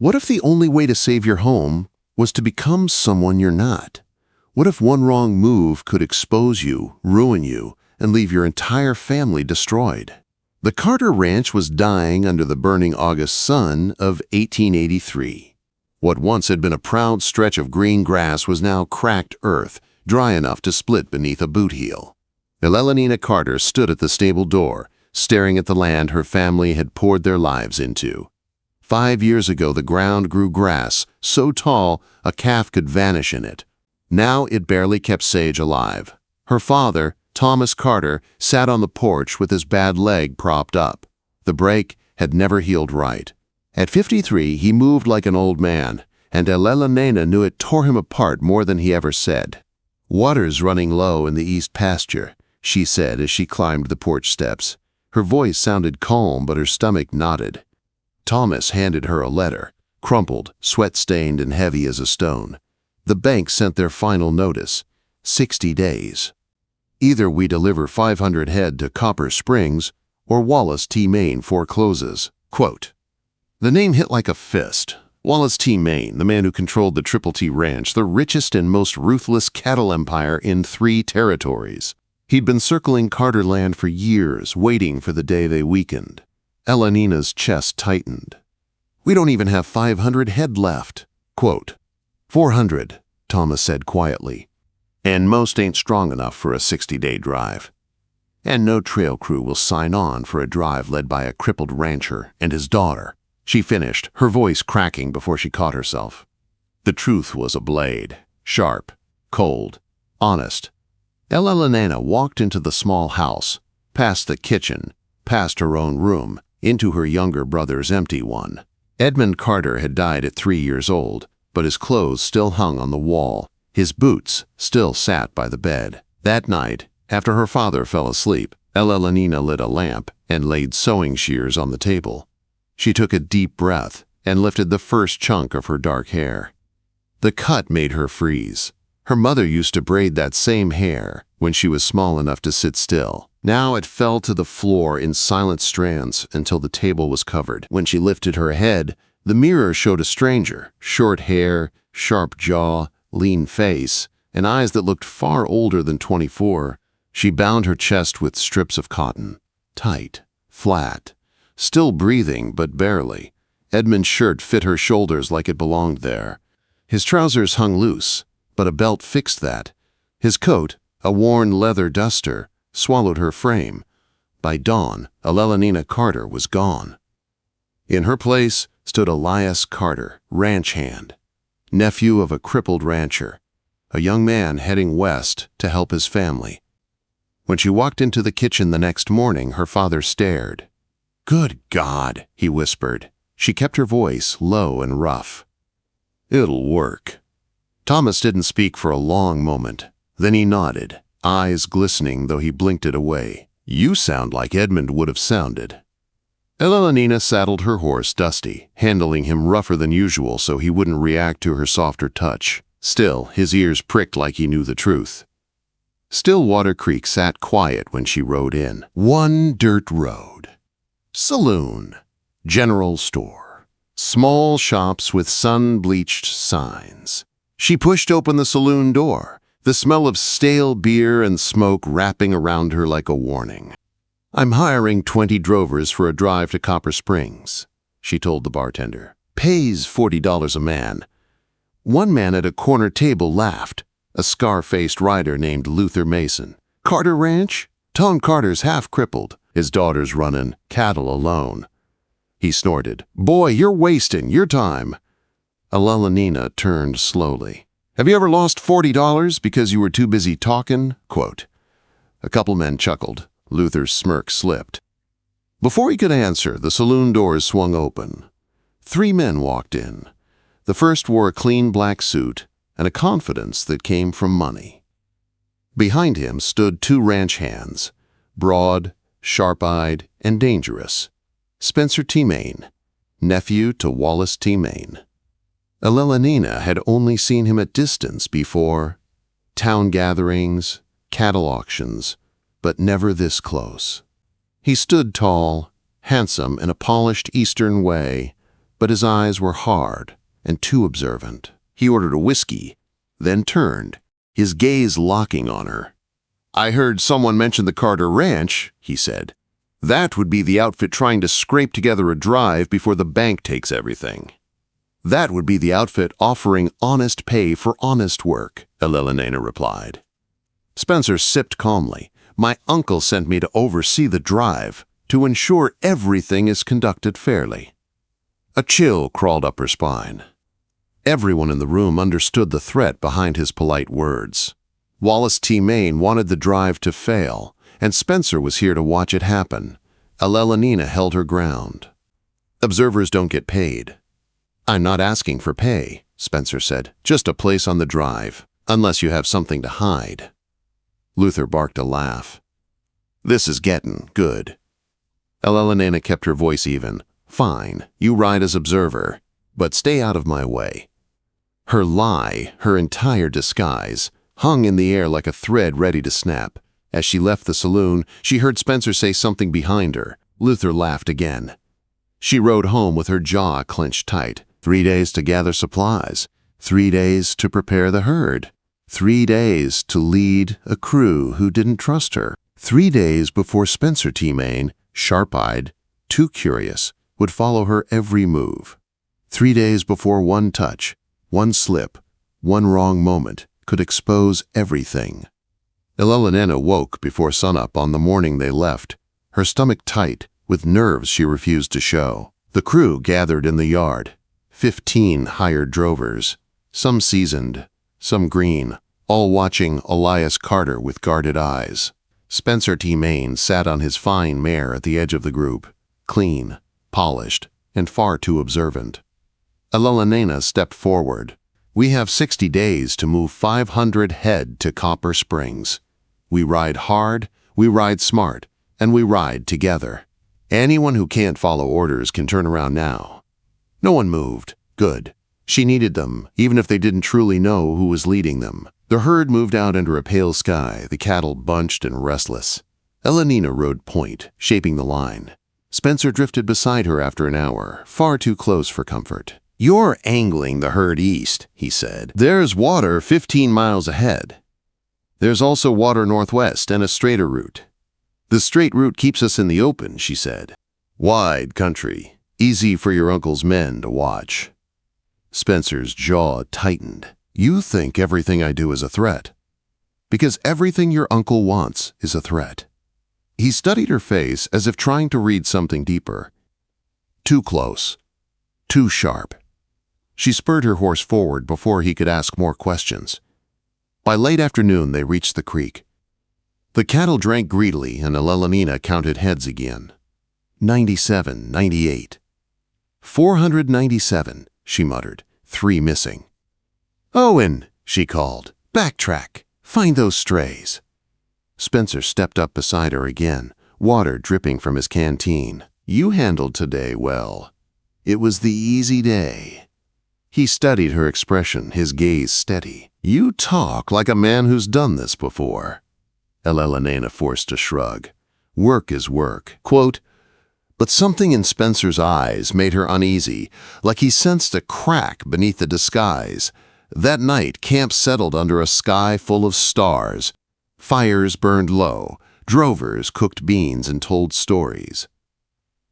What if the only way to save your home was to become someone you're not? What if one wrong move could expose you, ruin you, and leave your entire family destroyed? The Carter Ranch was dying under the burning August sun of 1883. What once had been a proud stretch of green grass was now cracked earth, dry enough to split beneath a boot heel. Elellanena Carter stood at the stable door, staring at the land her family had poured their lives into. 5 years ago, the ground grew grass, so tall a calf could vanish in it. Now it barely kept Sage alive. Her father, Thomas Carter, sat on the porch with his bad leg propped up. The break had never healed right. At 53, he moved like an old man, and Elellanena knew it tore him apart more than he ever said. "Water's running low in the east pasture," she said as she climbed the porch steps. Her voice sounded calm, but her stomach knotted. Thomas handed her a letter, crumpled, sweat-stained, and heavy as a stone. The bank sent their final notice, 60 days. Either we deliver 500 head to Copper Springs, or Wallace Tmaine forecloses. Quote, the name hit like a fist. Wallace Tmaine, the man who controlled the Triple T Ranch, the richest and most ruthless cattle empire in 3 territories. He'd been circling Carter land for years, waiting for the day they weakened. Elellena's chest tightened. "We don't even have 500 head left." Quote, 400, Thomas said quietly. "And most ain't strong enough for a 60-day drive. And no trail crew will sign on for a drive led by a crippled rancher and his daughter," she finished, her voice cracking before she caught herself. The truth was a blade, sharp, cold, honest. Elellanena walked into the small house, past the kitchen, past her own room, into her younger brother's empty one. Edmund Carter had died at 3 years old, but his clothes still hung on the wall. His boots still sat by the bed. That night, after her father fell asleep, Elellanena lit a lamp and laid sewing shears on the table. She took a deep breath and lifted the first chunk of her dark hair. The cut made her freeze. Her mother used to braid that same hair when she was small enough to sit still. Now it fell to the floor in silent strands until the table was covered. When she lifted her head, the mirror showed a stranger, short hair, sharp jaw, lean face, and eyes that looked far older than 24. She bound her chest with strips of cotton, tight, flat, still breathing but barely. Edmund's shirt fit her shoulders like it belonged there. His trousers hung loose, but a belt fixed that. His coat, a worn leather duster, swallowed her frame. By dawn, Elellanena Carter was gone. In her place stood Elias Carter, ranch hand, nephew of a crippled rancher, a young man heading west to help his family. When she walked into the kitchen the next morning, her father stared. "Good God," he whispered. She kept her voice low and rough. "It'll work." Thomas didn't speak for a long moment. Then he nodded, eyes glistening though he blinked it away. "You sound like Edmund would have sounded." Elellanena saddled her horse, Dusty, handling him rougher than usual so he wouldn't react to her softer touch. Still, his ears pricked like he knew the truth. Stillwater Creek sat quiet when she rode in. One dirt road. Saloon. General store. Small shops with sun-bleached signs. She pushed open the saloon door, the smell of stale beer and smoke wrapping around her like a warning. "I'm hiring 20 drovers for a drive to Copper Springs," she told the bartender. "Pays $40 a man." One man at a corner table laughed, a scar-faced rider named Luther Mason. "Carter Ranch? Tom Carter's half-crippled. His daughter's running cattle alone." He snorted. "Boy, you're wasting your time." Elellanena turned slowly. "Have you ever lost $40 because you were too busy talking?" Quote. A couple men chuckled. Luther's smirk slipped. Before he could answer, the saloon doors swung open. 3 men walked in. The first wore a clean black suit and a confidence that came from money. Behind him stood 2 ranch hands, broad, sharp-eyed, and dangerous. Spencer Tmaine, nephew to Wallace Tmaine. Elellanena had only seen him at distance before. Town gatherings, cattle auctions, but never this close. He stood tall, handsome in a polished Eastern way, but his eyes were hard and too observant. He ordered a whiskey, then turned, his gaze locking on her. "I heard someone mention the Carter Ranch," he said. "That would be the outfit trying to scrape together a drive before the bank takes everything." "That would be the outfit offering honest pay for honest work," Elellanena replied. Spencer sipped calmly. "My uncle sent me to oversee the drive, to ensure everything is conducted fairly." A chill crawled up her spine. Everyone in the room understood the threat behind his polite words. Wallace Tmaine wanted the drive to fail, and Spencer was here to watch it happen. Elellanena held her ground. "Observers don't get paid." "I'm not asking for pay," Spencer said. "Just a place on the drive, unless you have something to hide." Luther barked a laugh. "This is getting good." Elellanena kept her voice even. "Fine, you ride as observer, but stay out of my way." Her lie, her entire disguise, hung in the air like a thread ready to snap. As she left the saloon, she heard Spencer say something behind her. Luther laughed again. She rode home with her jaw clenched tight. 3 days to gather supplies, 3 days to prepare the herd, 3 days to lead a crew who didn't trust her, 3 days before Spencer Tmaine, sharp-eyed, too curious, would follow her every move. 3 days before one touch, one slip, one wrong moment could expose everything. Elellanena woke before sunup on the morning they left, her stomach tight, with nerves she refused to show. The crew gathered in the yard, 15 hired drovers, some seasoned, some green, all watching Elias Carter with guarded eyes. Spencer Tmaine sat on his fine mare at the edge of the group, clean, polished, and far too observant. Elellanena stepped forward. "We have 60 days to move 500 head to Copper Springs. We ride hard, we ride smart, and we ride together. Anyone who can't follow orders can turn around now." No one moved. Good. She needed them, even if they didn't truly know who was leading them. The herd moved out under a pale sky, the cattle bunched and restless. Elellanena rode point, shaping the line. Spencer drifted beside her after an hour, far too close for comfort. "You're angling the herd east," he said. "There's water 15 miles ahead. There's also water northwest and a straighter route." "The straight route keeps us in the open," she said. "Wide country, easy for your uncle's men to watch." Spencer's jaw tightened. "You think everything I do is a threat, because everything your uncle wants is a threat." He studied her face as if trying to read something deeper. Too close, too sharp. She spurred her horse forward before he could ask more questions. By late afternoon, they reached the creek. The cattle drank greedily, and Elellanena counted heads again. 97, 98. 497, she muttered, 3 missing. "Owen," she called, "backtrack. Find those strays." Spencer stepped up beside her again, water dripping from his canteen. "You handled today well. It was the easy day." He studied her expression, his gaze steady. "You talk like a man who's done this before." Elellanena forced a shrug. "Work is work." Quote, but something in Spencer's eyes made her uneasy, like he sensed a crack beneath the disguise. That night, camp settled under a sky full of stars. Fires burned low, drovers cooked beans and told stories.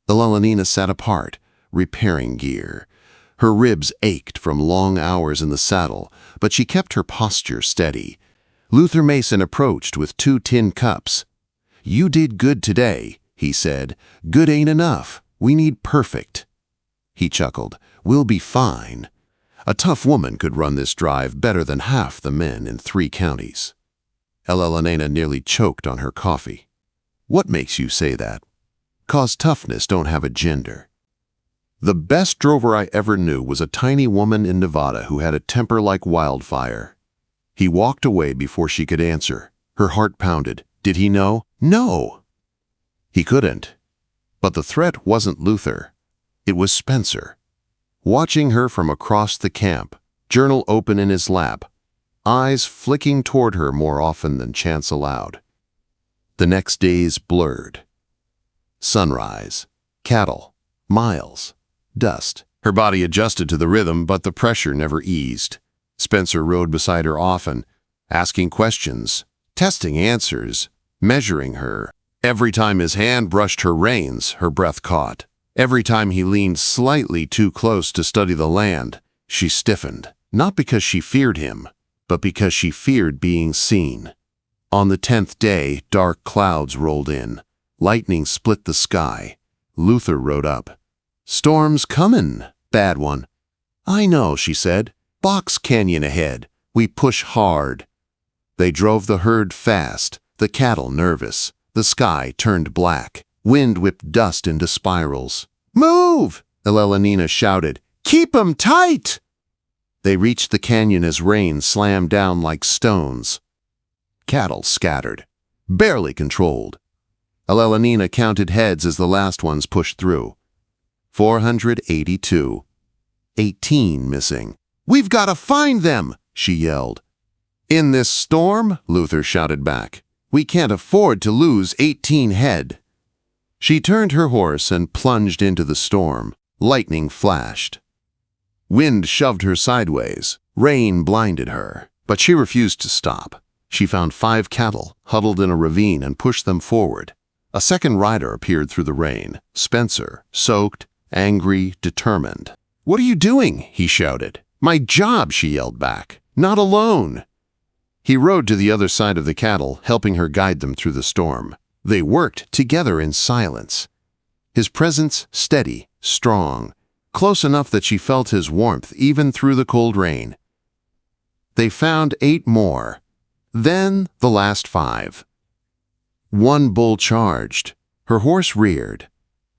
Elellanena sat apart, repairing gear. Her ribs ached from long hours in the saddle, but she kept her posture steady. Luther Mason approached with 2 tin cups. "You did good today," he said. "Good ain't enough. We need perfect." He chuckled. "We'll be fine. A tough woman could run this drive better than half the men in 3 counties. Elellanena nearly choked on her coffee. "What makes you say that?" "'Cause toughness don't have a gender." The best drover I ever knew was a tiny woman in Nevada who had a temper like wildfire. He walked away before she could answer. Her heart pounded. Did he know? No! He couldn't. But the threat wasn't Luther. It was Spencer. Watching her from across the camp, journal open in his lap, eyes flicking toward her more often than chance allowed. The next days blurred. Sunrise, cattle, miles, dust. Her body adjusted to the rhythm, but the pressure never eased. Spencer rode beside her often, asking questions, testing answers, measuring her. Every time his hand brushed her reins, her breath caught. Every time he leaned slightly too close to study the land, she stiffened, not because she feared him, but because she feared being seen. On the 10th day, dark clouds rolled in. Lightning split the sky. Luther rode up. "Storm's comin', bad one." "I know," she said. "Box Canyon ahead. We push hard." They drove the herd fast, the cattle nervous. The sky turned black. Wind whipped dust into spirals. "Move!" Elellanena shouted. "Keep 'em tight!" They reached the canyon as rain slammed down like stones. Cattle scattered, barely controlled. Elellanena counted heads as the last ones pushed through. 482. 18 missing. "We've got to find them!" she yelled. "In this storm?" Luther shouted back. "We can't afford to lose 18 head." She turned her horse and plunged into the storm. Lightning flashed. Wind shoved her sideways. Rain blinded her, but she refused to stop. She found 5 cattle huddled in a ravine and pushed them forward. A second rider appeared through the rain, Spencer, soaked, angry, determined. "What are you doing?" he shouted. "My job," she yelled back. "Not alone." He rode to the other side of the cattle, helping her guide them through the storm. They worked together in silence. His presence steady, strong, close enough that she felt his warmth even through the cold rain. They found 8 more, then the last 5. One bull charged. Her horse reared.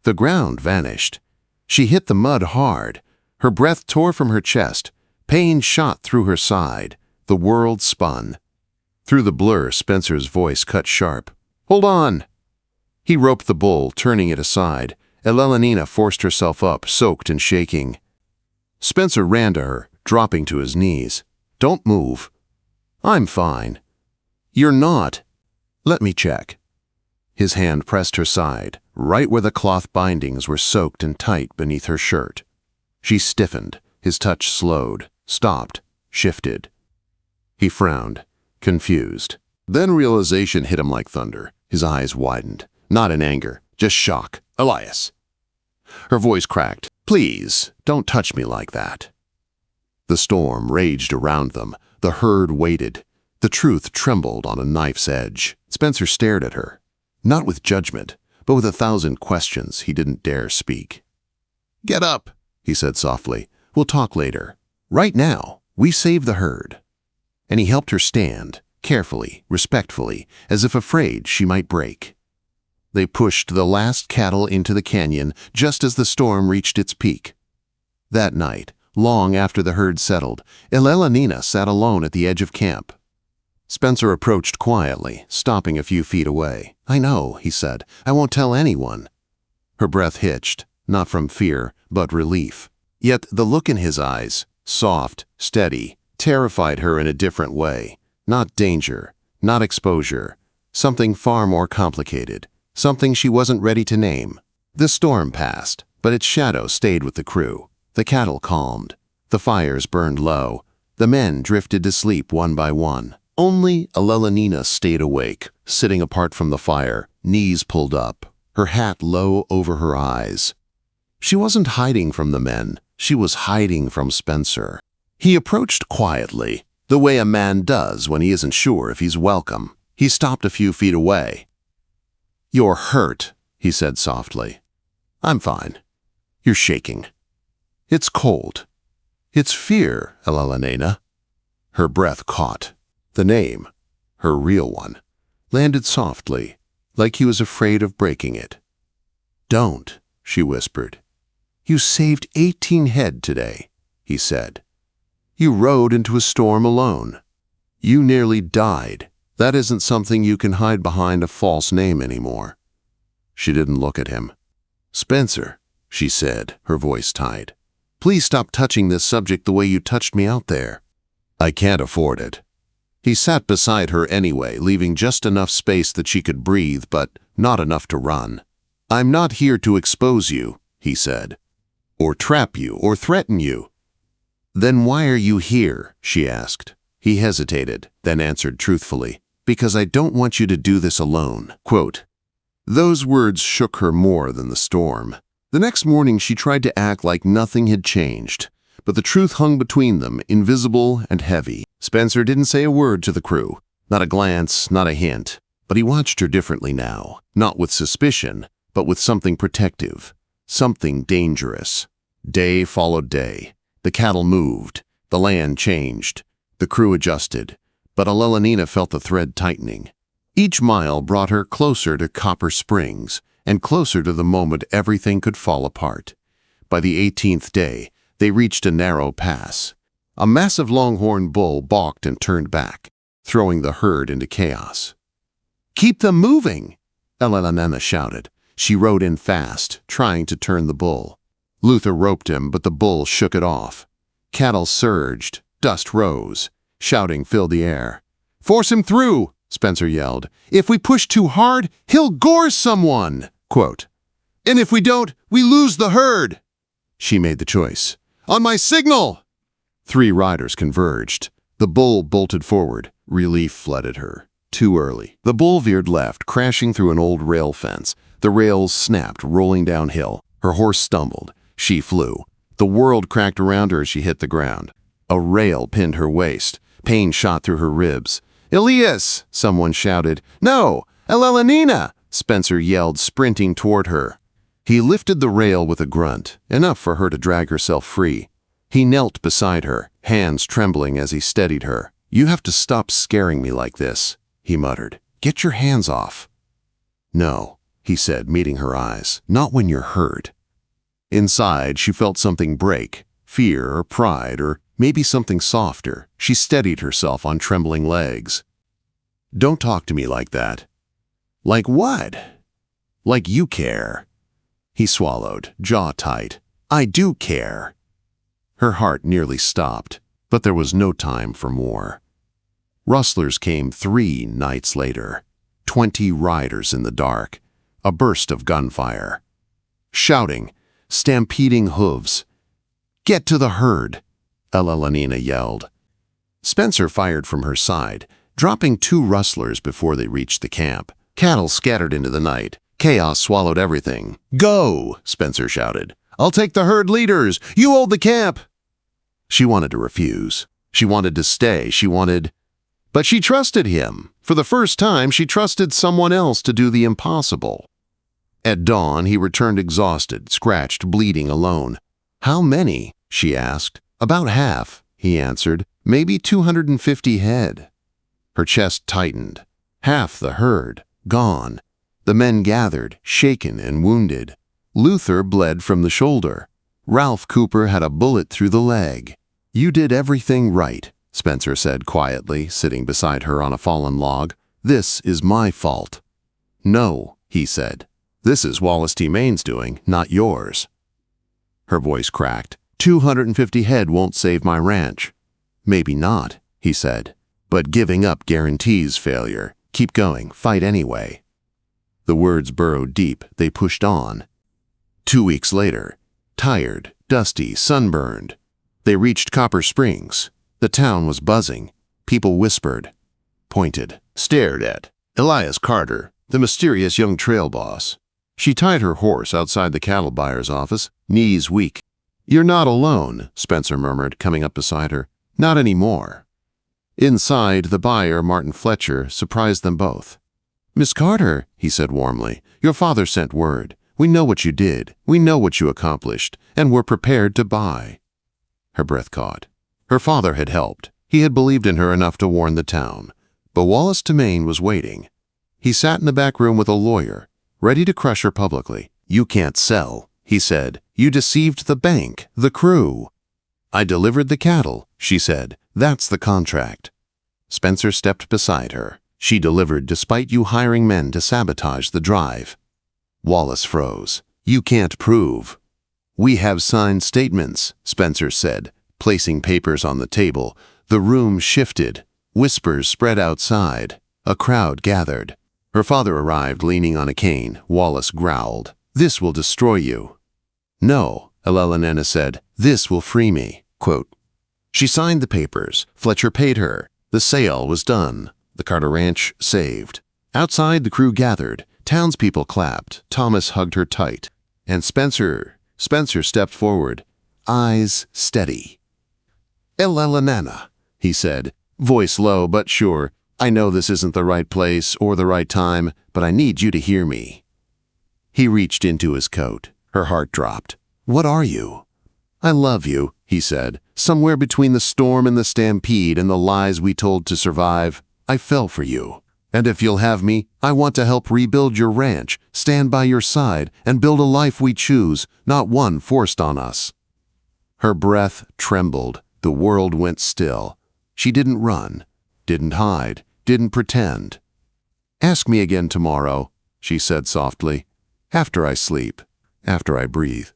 The ground vanished. She hit the mud hard. Her breath tore from her chest. Pain shot through her side. The world spun. Through the blur, Spencer's voice cut sharp. "Hold on!" He roped the bull, turning it aside. Elellanena forced herself up, soaked and shaking. Spencer ran to her, dropping to his knees. "Don't move." "I'm fine." "You're not." "Let me check." His hand pressed her side, right where the cloth bindings were soaked and tight beneath her shirt. She stiffened. His touch slowed, stopped, shifted. He frowned, confused. Then realization hit him like thunder. His eyes widened, not in anger, just shock. "Elias." Her voice cracked. "Please, don't touch me like that." The storm raged around them. The herd waited. The truth trembled on a knife's edge. Spencer stared at her, not with judgment, but with 1,000 questions he didn't dare speak. "Get up," he said softly. "We'll talk later. Right now, we save the herd." And he helped her stand, carefully, respectfully, as if afraid she might break. They pushed the last cattle into the canyon just as the storm reached its peak. That night, long after the herd settled, Elellanena sat alone at the edge of camp. Spencer approached quietly, stopping a few feet away. "I know," he said. "I won't tell anyone." Her breath hitched, not from fear, but relief. Yet the look in his eyes, soft, steady, terrified her in a different way. Not danger, not exposure, something far more complicated, something she wasn't ready to name. The storm passed, but its shadow stayed with the crew. The cattle calmed. The fires burned low. The men drifted to sleep one by one. Only Elellanena stayed awake, sitting apart from the fire, knees pulled up, her hat low over her eyes. She wasn't hiding from the men. She was hiding from Spencer. He approached quietly, the way a man does when he isn't sure if he's welcome. He stopped a few feet away. "You're hurt," he said softly. "I'm fine. You're shaking." "It's cold." "It's fear, Elellanena." Her breath caught. The name, her real one, landed softly, like he was afraid of breaking it. "Don't," she whispered. "You saved 18 head today," he said. "You rode into a storm alone. You nearly died. That isn't something you can hide behind a false name anymore." She didn't look at him. "Spencer," she said, her voice tight. "Please stop touching this subject the way you touched me out there." "I can't afford it." He sat beside her anyway, leaving just enough space that she could breathe, but not enough to run. "I'm not here to expose you," he said. or trap you, or threaten you." "Then why are you here?" she asked. He hesitated, then answered truthfully, "Because I don't want you to do this alone." Quote, those words shook her more than the storm. The next morning she tried to act like nothing had changed, but the truth hung between them, invisible and heavy. Spencer didn't say a word to the crew, not a glance, not a hint, but he watched her differently now, not with suspicion, but with something protective, something dangerous. Day followed day. The cattle moved, the land changed, the crew adjusted, but Elellanena felt the thread tightening. Each mile brought her closer to Copper Springs and closer to the moment everything could fall apart. By the 18th day, they reached a narrow pass. A massive longhorn bull balked and turned back, throwing the herd into chaos. "Keep them moving!" Elellanena shouted. She rode in fast, trying to turn the bull. Luther roped him, but the bull shook it off. Cattle surged, dust rose, shouting filled the air. "Force him through!" Spencer yelled. "If we push too hard, he'll gore someone!" Quote, "And if we don't, we lose the herd!" She made the choice. "On my signal!" 3 riders converged. The bull bolted forward. Relief flooded her. Too early. The bull veered left, crashing through an old rail fence. The rails snapped, rolling downhill. Her horse stumbled. She flew. The world cracked around her as she hit the ground. A rail pinned her waist. Pain shot through her ribs. "Elias!" someone shouted. "No! Elellanena!" Spencer yelled, sprinting toward her. He lifted the rail with a grunt, enough for her to drag herself free. He knelt beside her, hands trembling as he steadied her. "You have to stop scaring me like this," he muttered. "Get your hands off." "No," he said, meeting her eyes. "Not when you're hurt." Inside, she felt something break, fear or pride or maybe something softer. She steadied herself on trembling legs. "Don't talk to me like that." "Like what?" "Like you care." He swallowed, jaw tight. "I do care." Her heart nearly stopped, but there was no time for more. Rustlers came 3 nights later. 20 riders in the dark. A burst of gunfire. Shouting, stampeding hooves. "Get to the herd!" Elellanena yelled. Spencer fired from her side, dropping 2 rustlers before they reached the camp. Cattle scattered into the night. Chaos swallowed everything. "Go!" Spencer shouted. "I'll take the herd leaders! You hold the camp!" She wanted to refuse. She wanted to stay. But she trusted him. For the first time, she trusted someone else to do the impossible. At dawn, he returned exhausted, scratched, bleeding, alone. "How many?" she asked. "About half," he answered. "Maybe 250 head." Her chest tightened. Half the herd, gone. The men gathered, shaken and wounded. Luther bled from the shoulder. Ralph Cooper had a bullet through the leg. "You did everything right," Spencer said quietly, sitting beside her on a fallen log. "This is my fault." "No," he said. "This is Wallace Tmaine's doing, not yours." Her voice cracked. 250 head won't save my ranch." "Maybe not," he said. "But giving up guarantees failure. Keep going, fight anyway." The words burrowed deep. They pushed on. 2 weeks later, tired, dusty, sunburned, they reached Copper Springs. The town was buzzing. People whispered, pointed, stared at Elellanena Carter, the mysterious young trail boss. She tied her horse outside the cattle buyer's office, knees weak. "You're not alone," Spencer murmured, coming up beside her. "Not anymore." Inside, the buyer, Martin Fletcher, surprised them both. "Miss Carter," he said warmly, "your father sent word. We know what you did. We know what you accomplished, and we're prepared to buy." Her breath caught. Her father had helped. He had believed in her enough to warn the town. But Wallace Tmaine was waiting. He sat in the back room with a lawyer, ready to crush her publicly. "You can't sell," he said. "You deceived the bank, the crew." "I delivered the cattle," she said. "That's the contract." Spencer stepped beside her. "She delivered despite you hiring men to sabotage the drive." Wallace froze. "You can't prove." "We have signed statements," Spencer said, placing papers on the table. The room shifted. Whispers spread outside. A crowd gathered. Her father arrived leaning on a cane. Wallace growled, "This will destroy you." "No," Elellanena said. "This will free me." Quote. She signed the papers. Fletcher paid her. The sale was done. The Carter ranch saved. Outside, the crew gathered. Townspeople clapped. Thomas hugged her tight. And Spencer stepped forward, eyes steady. "Elellanena," he said, voice low but sure. "I know this isn't the right place or the right time, but I need you to hear me." He reached into his coat. Her heart dropped. "What are you?" "I love you," he said. "Somewhere between the storm and the stampede and the lies we told to survive, I fell for you. And if you'll have me, I want to help rebuild your ranch, stand by your side, and build a life we choose, not one forced on us." Her breath trembled. The world went still. She didn't run, didn't hide, didn't pretend. "Ask me again tomorrow," she said softly. "After I sleep, after I breathe."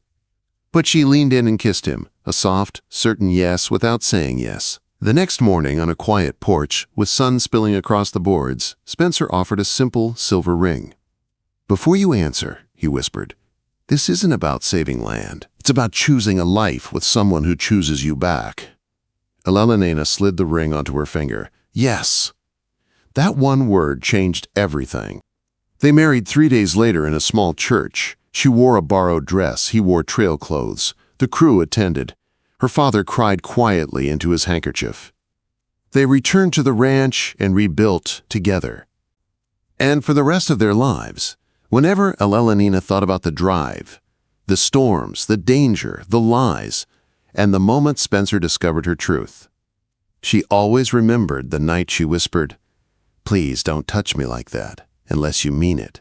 But she leaned in and kissed him, a soft, certain yes without saying yes. The next morning, on a quiet porch, with sun spilling across the boards, Spencer offered a simple silver ring. "Before you answer," he whispered, "this isn't about saving land. It's about choosing a life with someone who chooses you back." Elellanena slid the ring onto her finger. Yes. That one word changed everything. They married 3 days later in a small church. She wore a borrowed dress. He wore trail clothes. The crew attended. Her father cried quietly into his handkerchief. They returned to the ranch and rebuilt together. And for the rest of their lives, whenever Elellanena thought about the drive, the storms, the danger, the lies, and the moment Spencer discovered her truth, she always remembered the night she whispered, "Please don't touch me like that, unless you mean it."